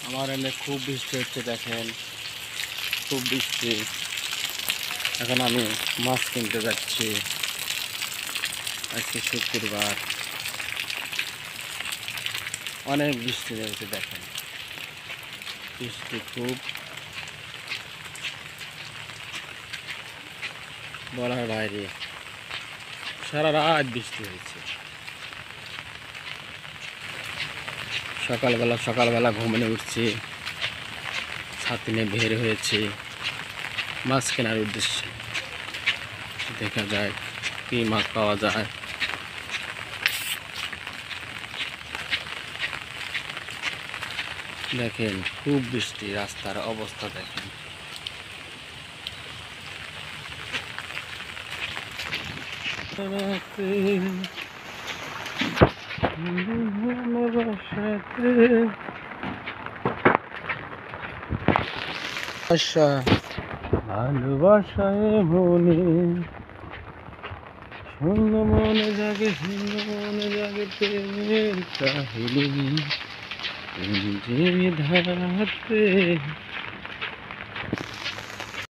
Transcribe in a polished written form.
আমার এনে খুব বৃষ্টি হচ্ছে, দেখেন খুব বৃষ্টি। এখন আমি মাছ কিনতে যাচ্ছি। আজকে শুক্রবার, অনেক বৃষ্টি হয়েছে, দেখেন বৃষ্টি খুব বলার বাইরে। সারা রাত বৃষ্টি হয়েছে। সকালবেলা ঘুমিয়ে উঠছি, ছাতি নিয়ে বের হয়েছি মাছ কেনার উদ্দেশ্যে। দেখা যায় কি মাছ পাওয়া যায়। দেখেন খুব বৃষ্টি, রাস্তার অবস্থা দেখেন। ভালোবাসায় মনে শূন্য মনে জাগে, শূন্য মনে জাগে প্রেমের কাহিনী। যে ধারাতে